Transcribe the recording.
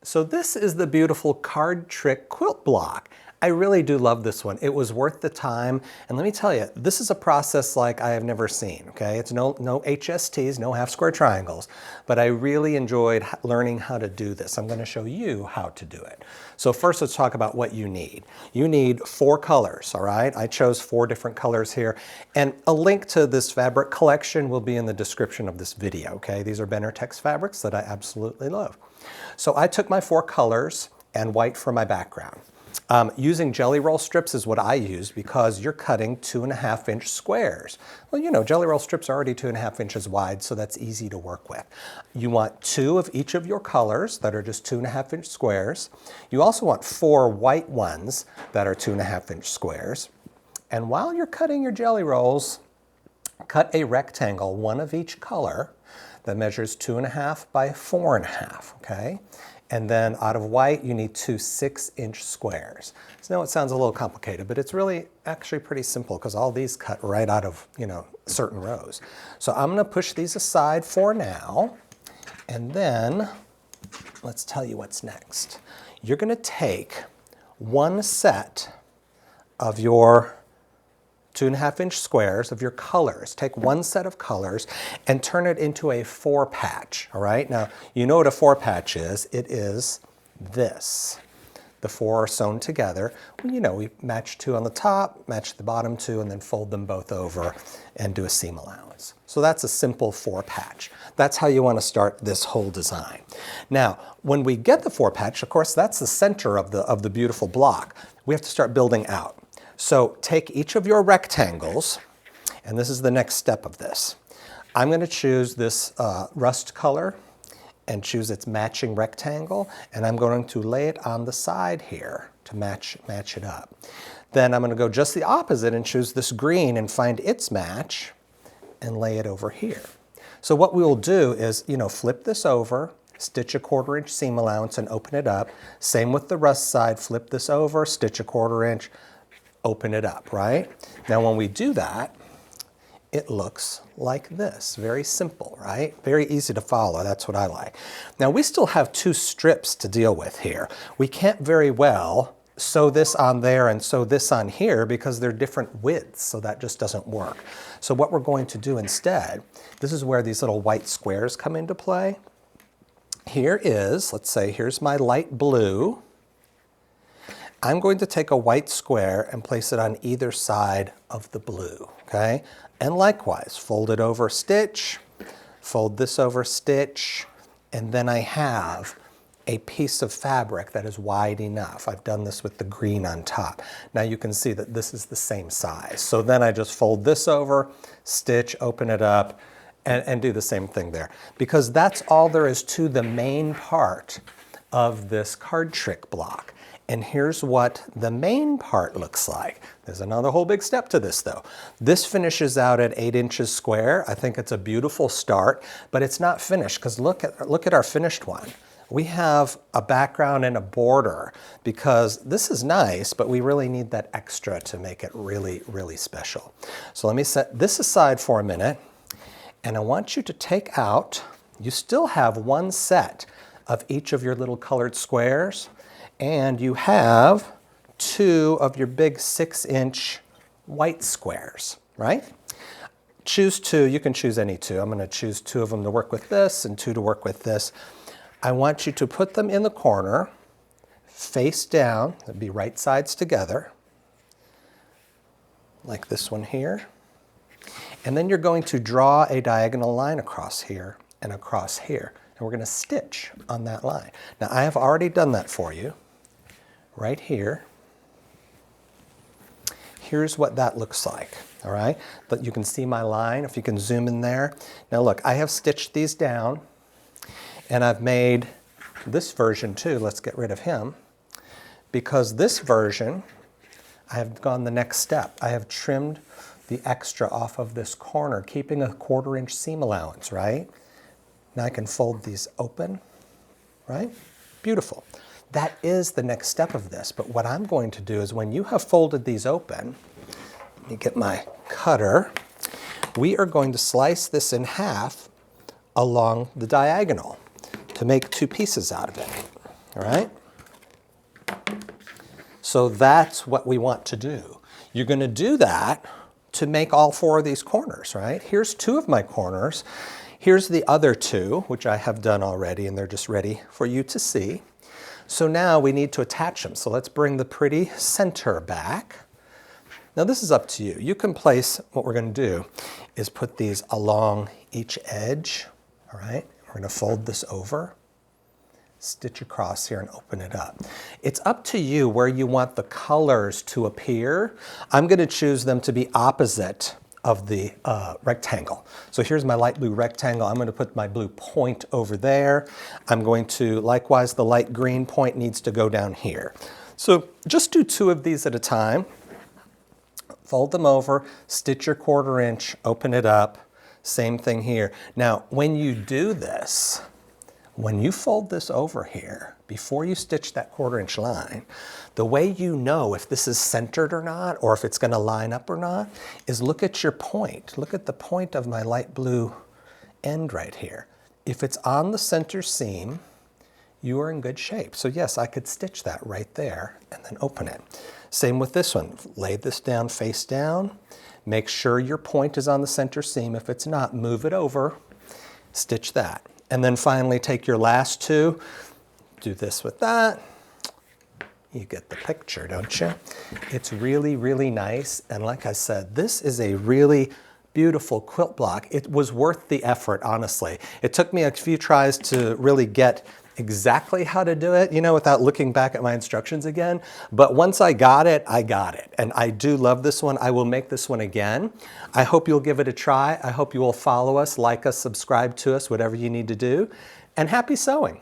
So this is the beautiful Card Trick Quilt Block. I really do love this one. It was worth the time. And let me tell you, this is a process like I have never seen, okay? It's no HSTs, no half square triangles, but I really enjoyed learning how to do this. I'm gonna show you how to do it. So first let's talk about what you need. You need 4 colors, all right? I chose 4 different colors here. And a link to this fabric collection will be in the description of this video, okay? These are Benartex fabrics that I absolutely love. So I took my 4 colors and white for my background. Using jelly roll strips is what I use because you're cutting 2.5-inch squares. Well, you know, jelly roll strips are already 2.5 inches wide, so that's easy to work with. You want 2 of each of your colors that are just 2.5-inch squares. You also want 4 white ones that are 2.5-inch squares. And while you're cutting your jelly rolls, cut a rectangle, 1 of each color, that measures 2.5 by 4.5, okay? And then out of white, you need 2 6-inch squares. So now it sounds a little complicated, but it's really actually pretty simple because all these cut right out of, you know, certain rows. So I'm gonna push these aside for now, and then let's tell you what's next. You're gonna take 1 set of your 2.5-inch squares of your colors. Take 1 set of colors and turn it into a 4-patch, all right? Now, you know what a 4-patch is. It is this. The 4 are sewn together. Well, you know, we match 2 on the top, match the bottom 2, and then fold them both over and do a seam allowance. So that's a simple 4-patch. That's how you want to start this whole design. Now, when we get the 4-patch, of course, that's the center of the beautiful block. We have to start building out. So take each of your rectangles, and this is the next step of this. I'm going to choose this rust color and choose its matching rectangle, and I'm going to lay it on the side here to match it up. Then I'm going to go just the opposite and choose this green and find its match and lay it over here. So what we will do is, you know, flip this over, stitch a 1/4-inch seam allowance and open it up. Same with the rust side, flip this over, stitch a 1/4-inch, open it up, right? Now when we do that, it looks like this. Very simple, right? Very easy to follow. That's what I like. Now we still have 2 strips to deal with here. We can't very well sew this on there and sew this on here because they're different widths, so that just doesn't work. So what we're going to do instead, this is where these little white squares come into play. Here is, let's say, here's my light blue. I'm going to take a white square and place it on either side of the blue, okay? And likewise, fold it over, stitch, fold this over, stitch, and then I have a piece of fabric that is wide enough. I've done this with the green on top. Now you can see that this is the same size. So then I just fold this over, stitch, open it up, and do the same thing there. Because that's all there is to the main part of this card trick block. And here's what the main part looks like. There's another whole big step to this though. This finishes out at 8 inches square. I think it's a beautiful start, but it's not finished because look at our finished one. We have a background and a border because this is nice, but we really need that extra to make it really, really special. So let me set this aside for a minute, and I want you to take out, you still have 1 set of each of your little colored squares, and you have 2 of your big 6-inch white squares, right? Choose 2, you can choose any 2. I'm gonna choose 2 of them to work with this and 2 to work with this. I want you to put them in the corner, face down, that'd be right sides together, like this one here. And then you're going to draw a diagonal line across here and across here. And we're gonna stitch on that line. Now I have already done that for you. Right here. Here's what that looks like, all right? But you can see my line, if you can zoom in there. Now look, I have stitched these down, and I've made this version too. Let's get rid of him. Because this version, I have gone the next step. I have trimmed the extra off of this corner, keeping a 1/4-inch seam allowance, right? Now I can fold these open, right? Beautiful. That is the next step of this, but what I'm going to do is when you have folded these open, let me get my cutter, we are going to slice this in half along the diagonal to make 2 pieces out of it, all right? So that's what we want to do. You're going to do that to make all 4 of these corners, right? Here's 2 of my corners. Here's the other 2, which I have done already, and they're just ready for you to see. So now we need to attach them. So let's bring the pretty center back. Now this is up to you. You can place, what we're going to do is put these along each edge, all right? We're going to fold this over, stitch across here and open it up. It's up to you where you want the colors to appear. I'm going to choose them to be opposite of the rectangle. So here's my light blue rectangle. I'm going to put my blue point over there. I'm going to, likewise, the light green point needs to go down here. So just do 2 of these at a time. Fold them over, stitch your 1/4 inch, open it up. Same thing here. Now, when you do this, when you fold this over here, before you stitch that 1/4 inch line, the way you know if this is centered or not, or if it's going to line up or not, is look at your point. Look at the point of my light blue end right here. If it's on the center seam, you are in good shape. So yes, I could stitch that right there and then open it. Same with this one. Lay this down face down. Make sure your point is on the center seam. If it's not, move it over, stitch that. And then finally take your last 2, do this with that. You get the picture, don't you? It's really, really nice. And like I said, this is a really beautiful quilt block. It was worth the effort, honestly. It took me a few tries to really get exactly how to do it, you know, without looking back at my instructions again. But once I got it, I got it. And I do love this one. I will make this one again. I hope you'll give it a try. I hope you will follow us, like us, subscribe to us, whatever you need to do. And happy sewing.